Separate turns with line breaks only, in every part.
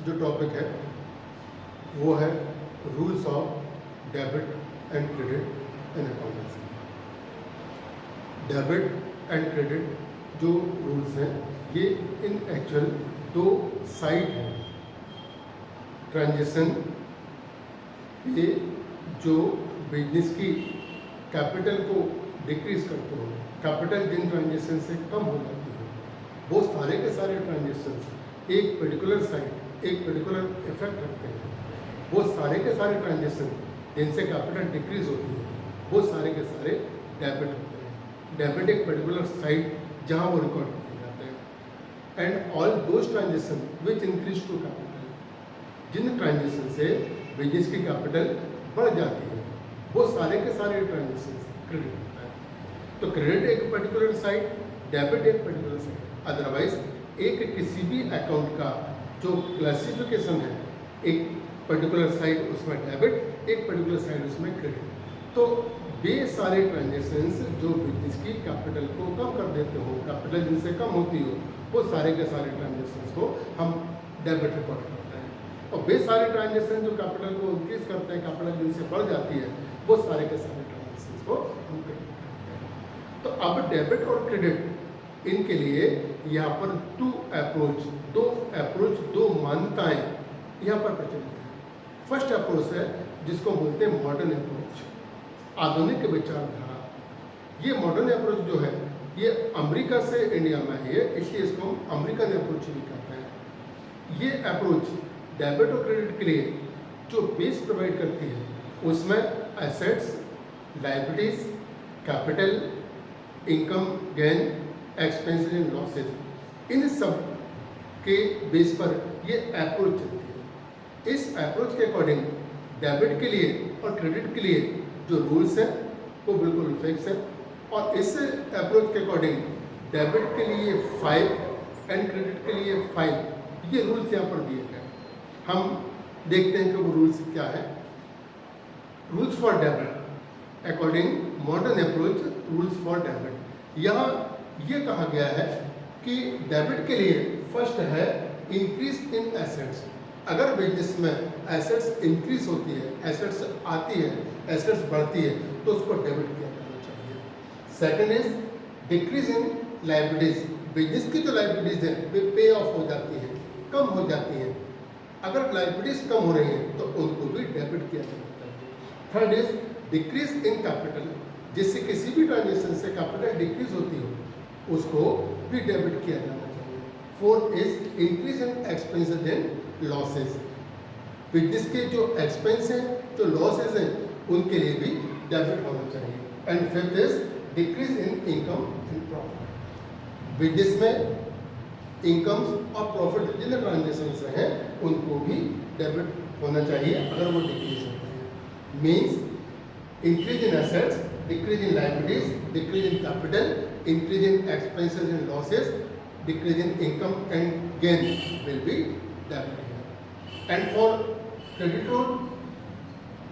जो टॉपिक है वो है rules of debit and credit in accountancy. Debit and credit जो रूल्स हैं ये इन एक्चुअल दो साइड हैं ट्रांजेक्शन ये जो बिजनेस की कैपिटल को डिक्रीज करते हो, कैपिटल जिन ट्रांजेक्शन से कम हो जाती है वो सारे के सारे ट्रांजेक्शन एक पर्टिकुलर साइड एक पर्टिकुलर इफेक्ट रखते हैं। वो सारे के सारे ट्रांजेक्शन जिनसे कैपिटल डिक्रीज होती है वो सारे के सारे डेबिट होते हैं। डेबिट एक पर्टिकुलर साइड जहाँ वो रिकॉर्ड किए जाते हैं। And all those transaction which increase to capital, जिन ट्रांजेक्शन से बिजनेस की कैपिटल बढ़ जाती है वो सारे के सारे ट्रांजेक्शन क्रेडिट होता है। तो क्रेडिट एक पर्टिकुलर साइड, डेबिट एक पर्टिकुलर साइड। अदरवाइज एक किसी भी अकाउंट का जो क्लासिफिकेशन है एक पर्टिकुलर साइड उसमें डेबिट, एक पर्टिकुलर साइड उसमें क्रेडिट। तो वे सारे ट्रांजेक्शन्स जो बिजनेस की कैपिटल को कम कर देते हो, कैपिटल जिनसे कम होती हो वो सारे के सारे ट्रांजेक्शन्स को हम डेबिट रिकॉर्ड करते हैं। और वे सारे ट्रांजेक्शन जो कैपिटल को इंक्रीज करते हैं, कैपिटल जिनसे बढ़ जाती है वो सारे के सारे ट्रांजेक्शन्स को हम क्रेडिट करते हैं। तो अब डेबिट और क्रेडिट इनके लिए यहाँ पर दो मान्यताएं यहाँ पर प्रचलित है। फर्स्ट अप्रोच है जिसको बोलते हैं मॉडर्न अप्रोच, आधुनिक विचारधारा। ये मॉडर्न अप्रोच जो है ये अमेरिका से इंडिया में है, इसलिए इसको हम अमेरिकन अप्रोच भी कहते हैं। ये अप्रोच डेबिट और क्रेडिट के लिए जो बेस प्रोवाइड करती है उसमें assets, liabilities, capital, income gain, expenses and losses, इन सब के बेस पर ये अप्रोच चलती है। इस अप्रोच के अकॉर्डिंग डेबिट के लिए और क्रेडिट के लिए जो रूल्स हैं वो बिल्कुल फिक्स है। और इस अप्रोच के अकॉर्डिंग डेबिट के लिए 5 एंड क्रेडिट के लिए 5 ये रूल्स यहाँ पर दिए गए। हम देखते हैं कि वो रूल्स क्या है। Rules for debit according modern approach, rules for debit, यहाँ ये कहा गया है कि डेबिट के लिए फर्स्ट है इंक्रीज इन एसेट्स। अगर बिजनेस में एसेट्स इंक्रीज होती है, एसेट्स आती है, एसेट्स बढ़ती है तो उसको डेबिट किया जाना चाहिए। Second is decrease in liabilities, business की जो लायबिलिटीज है वे पे ऑफ हो जाती है, कम हो जाती है। अगर लायबिलिटीज कम हो रही हैं तो उनको भी डेबिट किया जाना चाहिए। Third is decrease in capital, जिससे किसी भी ट्रांजेक्शन से कैपिटल डिक्रीज होती हो उसको भी डेबिट किया जाना चाहिए। Fourth is increase in expenses and losses, business के जो एक्सपेंस हैं, जो लॉसेज हैं उनके लिए भी डेबिट होना चाहिए। And fifth is decrease in income and profit, business में इनकम्स और प्रॉफिट जिन ट्रांजेक्शन हैं उनको भी डेबिट होना चाहिए अगर वो डिक्रीज होते हैं। Means increase in assets, decrease in liabilities, decrease in capital, increase in expenses and losses, decrease in income and gain will be debited। And for credit rule,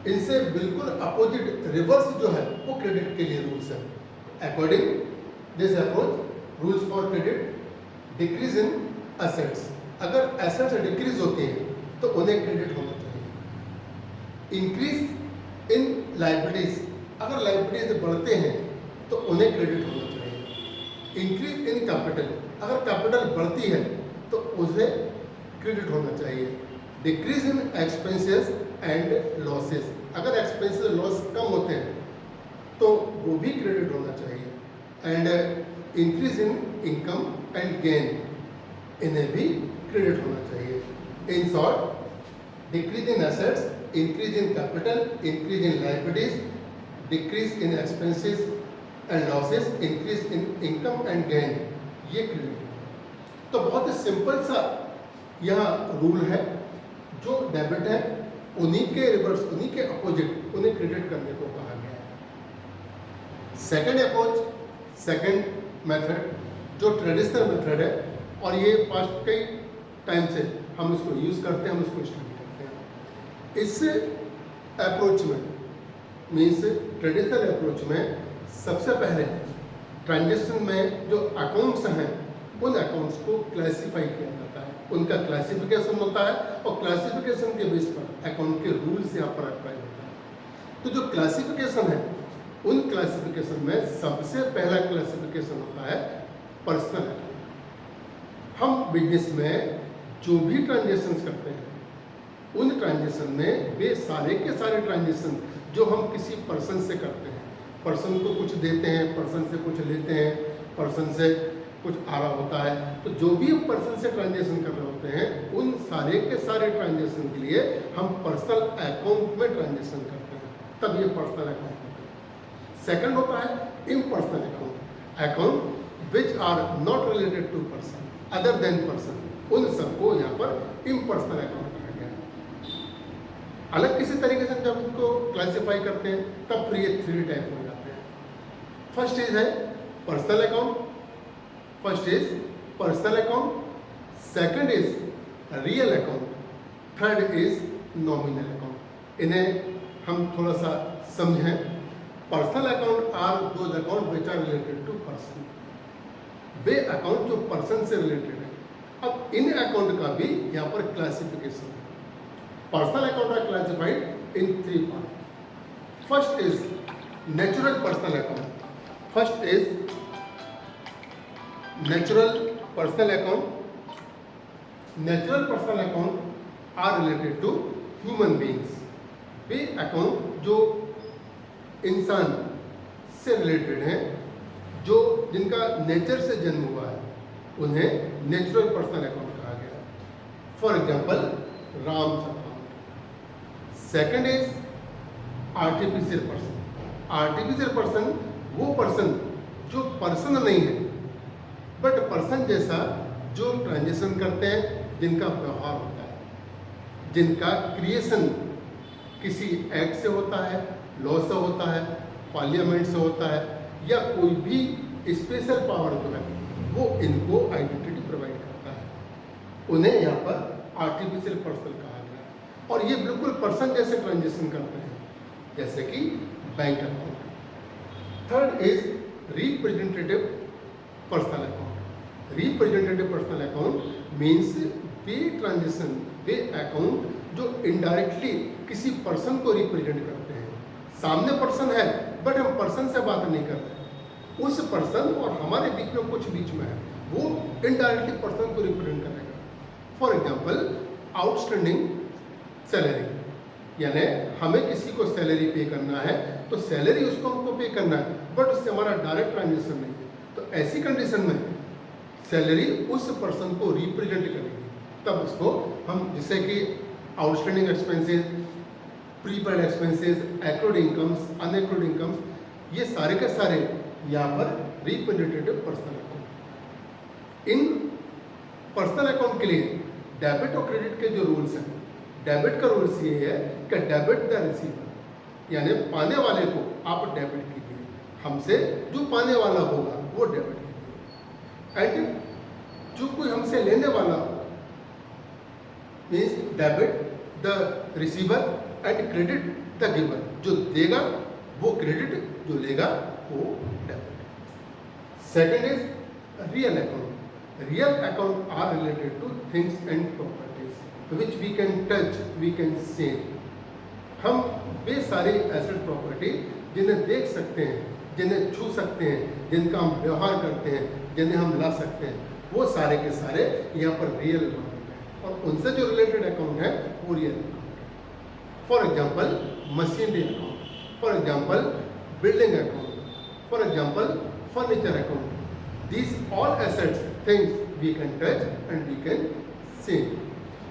इनसे बिल्कुल अपोजिट रिवर्स जो है वो क्रेडिट के लिए rules है। According this approach rules for credit decrease in assets, अगर assets decrease होती हैं तो उन्हें क्रेडिट होना चाहिए। इंक्रीज इन लायबिलिटीज, अगर लायबिलिटीज बढ़ते हैं तो उन्हें क्रेडिट होना चाहिए। इंक्रीज इन कैपिटल, अगर कैपिटल बढ़ती है तो उसे क्रेडिट होना चाहिए। Decrease in expenses and losses, अगर एक्सपेंसेस लॉस कम होते हैं तो वो भी क्रेडिट होना चाहिए। And increase in income and gain, इन्हें भी क्रेडिट होना चाहिए। In short decrease in assets, increase in capital, increase in liabilities, decrease in expenses and losses, increase in income and gain, ये क्रेडिट। तो बहुत ही सिंपल सा यह रूल है। जो डेबिट है उन्हीं के रिवर्स, उन्हीं के अपोजिट उन्हें क्रेडिट करने को कहा गया है। सेकंड अप्रोच, सेकंड मेथड जो ट्रेडिशनल मेथड है और ये पास्ट कई टाइम से हम इसको यूज़ करते हैं, हम इसको स्टडी करते हैं। इस अप्रोच में मीन्स ट्रेडिशनल अप्रोच में सबसे पहले ट्रांजेक्शन में जो अकाउंट्स हैं उन अकाउंट्स को क्लासीफाई किया जाता है, उनका क्लासिफिकेशन होता है और क्लासिफिकेशन के बेस पर अकाउंट के रूल्स यहाँ पर अप्लाई होता है। तो जो क्लासिफिकेशन है, उन क्लासिफिकेशन में सबसे पहला क्लासिफिकेशन होता है पर्सनल अकाउंट। हम बिजनेस में जो भी ट्रांजेक्शन्स करते हैं, उन ट्रांजेक्शन में वे सारे के सारे ट्रांजेक्शन जो हम किसी पर्सन से करते हैं, पर्सन को कुछ देते हैं, पर्सन से कुछ लेते हैं, पर्सन से कुछ आ रहा होता है, तो जो भी हम पर्सन से ट्रांजेक्शन कर रहे होते हैं, उन सारे के सारे ट्रांजेक्शन के लिए हम पर्सनल अकाउंट में ट्रांजेक्शन करते हैं, तब ये पर्सनल अकाउंट होता है। सेकंड होता है impersonal account, account which are not related to person other than person, उन सबको यहाँ पर इम्पर्सनल अकाउंट कहा गया है। अलग किसी तरीके से जब उनको क्लासिफाई करते हैं तब फिर ये 3 टाइप हो जाते हैं। फर्स्ट इज है personal account, first is personal account, second is real account, third is nominal account. इन्हें हम थोड़ा सा समझें। Personal account are those account which are related to person, वे अकाउंट जो पर्सन से रिलेटेड है। अब इन अकाउंट का भी यहाँ पर क्लासिफिकेशन है। Personal account are classified in 3 part. First is natural personal account, first is natural personal account. Natural personal account are related to human beings, वे अकाउंट जो इंसान से रिलेटेड हैं, जो जिनका नेचर से जन्म हुआ है, उन्हें नेचुरल पर्सनल अकाउंट कहा गया। For example Ram's account. Second is artificial person. Artificial person वो पर्सन जो पर्सन नहीं है बट पर्सन जैसा जो ट्रांजेक्शन करते हैं, जिनका व्यवहार होता है, जिनका क्रिएशन किसी एक्ट से होता है, लॉ से होता है, पार्लियामेंट से होता है, या कोई भी स्पेशल पावर जो है वो इनको आइडेंटिटी प्रोवाइड करता है, उन्हें यहाँ पर आर्टिफिशियल पर्सन कहा गया। और ये बिल्कुल पर्सन जैसे ट्रांजेक्शन करते हैं, जैसे कि bank account. Third is representative personal account. Representative personal account means way transaction, way account जो इनडायरेक्टली किसी पर्सन को रिप्रेजेंट करते हैं। सामने पर्सन है बट हम पर्सन से बात नहीं कर रहे, उस पर्सन और हमारे बीच में कुछ बीच में है, वो इनडायरेक्टली पर्सन को रिप्रेजेंट करेगा। फॉर एग्जाम्पल आउटस्टैंडिंग सैलरी, यानी हमें किसी को सैलरी पे करना है तो सैलरी उसको हमको पे करना है, बट उससे हमारा डायरेक्ट ट्रांजेक्शन नहीं है। तो ऐसी कंडीशन में सैलरी उस पर्सन को रिप्रेजेंट करेगी, तब उसको हम, जैसे कि outstanding expenses, prepaid expenses, accrued incomes, unaccrued incomes, ये सारे के सारे यहाँ पर रिप्रेजेंटेटिव पर्सनल अकाउंट। इन पर्सनल अकाउंट के लिए डेबिट और क्रेडिट के जो रूल्स हैं, डेबिट का रूल्स ये है कि डेबिट द रिसीवर, यानी पाने वाले को आप डेबिट कीजिए, हमसे जो पाने वाला होगा वो डेबिट कीजिए। एंड जो कोई हमसे लेने वाला means debit the receiver and credit the giver, जो देगा वो क्रेडिट, जो लेगा वो debit. Second is real account. Real account are related to things and properties which we can touch, we can see. हम वे सारे एसेट प्रॉपर्टी जिन्हें देख सकते हैं, जिन्हें छू सकते हैं, जिनका हम व्यवहार करते हैं, जिन्हें हम ला सकते हैं, वो सारे के सारे यहाँ पर रियल अकाउंट है, और उनसे जो रिलेटेड अकाउंट है वो रियल अकाउंट है। For example machinery account, for example building account, for example furniture account. These all assets things we can touch and we can see.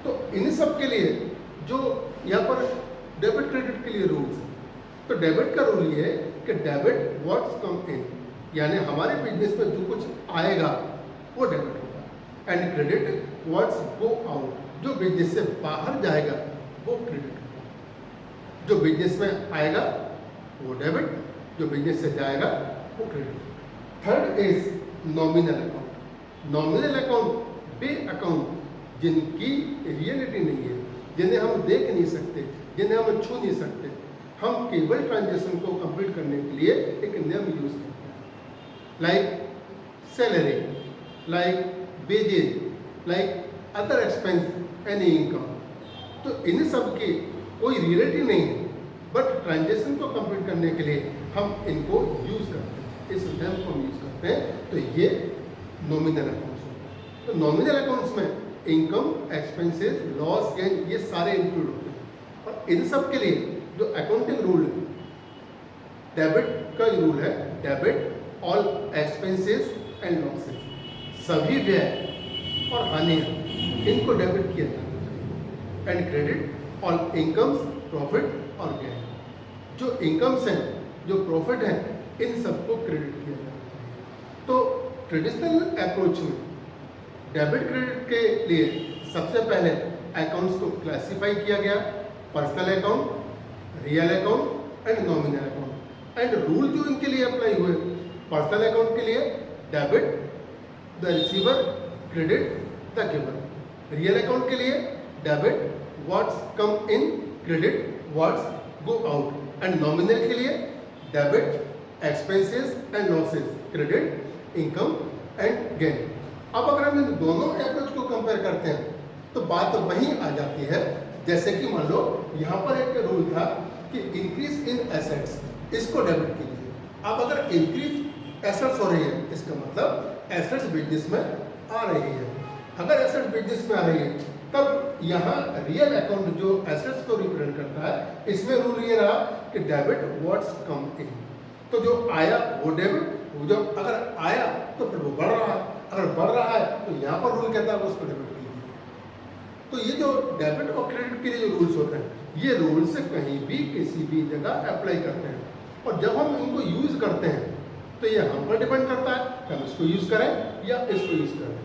तो इन सब के लिए जो यहाँ पर डेबिट क्रेडिट के लिए रूल्स है, तो डेबिट का रूल ये है कि डेबिट व्हाट्स कम इन, यानी हमारे बिजनेस में जो कुछ आएगा वो डेबिट होगा, and credit what's go out, जो बिजनेस से बाहर जाएगा वो क्रेडिट होगा। जो बिजनेस में आएगा वो डेबिट, जो बिजनेस से जाएगा वो credit. Third is nominal account. Nominal account way account जिनकी रियलिटी नहीं है, जिन्हें हम देख नहीं सकते, जिन्हें हम छू नहीं सकते, हम केवल ट्रांजेक्शन को कंप्लीट करने के लिए एक नियम यूज करते हैं, like salary, like wages, like other expense any income. तो इन सब के कोई रिलेटिव नहीं है, बट ट्रांजेक्शन को कंप्लीट करने के लिए हम इनको यूज़ करते हैं, इस टर्म को हम यूज़ करते हैं। तो ये नॉमिनल अकाउंट्स होते हैं। तो नॉमिनल अकाउंट्स में इनकम, एक्सपेंसेस, लॉस, गेन ये सारे इंक्लूड होते हैं। और इन सब के लिए जो अकाउंटिंग रूल है, डेबिट का रूल है, debit all expenses and losses, सभी व्यय और हानियाँ इनको डेबिट किया जाना चाहिए। And credit all incomes, profit और गेन, जो इनकम्स हैं, जो प्रॉफिट हैं, इन सबको क्रेडिट किया जाना चाहिए। तो ट्रेडिशनल अप्रोच में डेबिट क्रेडिट के लिए सबसे पहले अकाउंट्स को क्लासिफाई किया गया, personal account, real account and nominal account. And rule जो इनके लिए अप्लाई हुए, पर्सनल अकाउंट के लिए debit the receiver, credit the giver. Real account के लिए debit what's come in, credit what's go out. And nominal के लिए debit expenses and losses, credit income and gain. अब अगर हम इन दोनों अप्रोच को कंपेयर करते हैं तो बात वहीं आ जाती है, जैसे कि मान लो यहाँ पर एक रूल था कि इंक्रीज इन एसेट्स, इसको डेबिट कीजिए। अब अगर इंक्रीज एसेट्स हो रही है, इसका मतलब एसेट्स बिजनेस में आ रही है। अगर एसेट्स बिजनेस में आ रही है, तब यहाँ रियल अकाउंट जो एसेट्स को रिप्रेजेंट करता है, इसमें रूल ये रहा कि डेबिट व्हाट्स कम इन। तो जो आया वो डेबिट, जो अगर आया तो फिर वो बढ़ रहा है, अगर बढ़ रहा है तो यहाँ पर रूल कहता है वो उसको डेबिट कीजिए। तो ये जो डेबिट और क्रेडिट के लिए जो रूल्स होते हैं, ये रूल्स कहीं भी किसी भी जगह अप्लाई करते हैं। और जब हम इनको यूज़ करते हैं तो ये हम पर डिपेंड करता है कि हम इसको यूज़ करें या इसको यूज़ करें।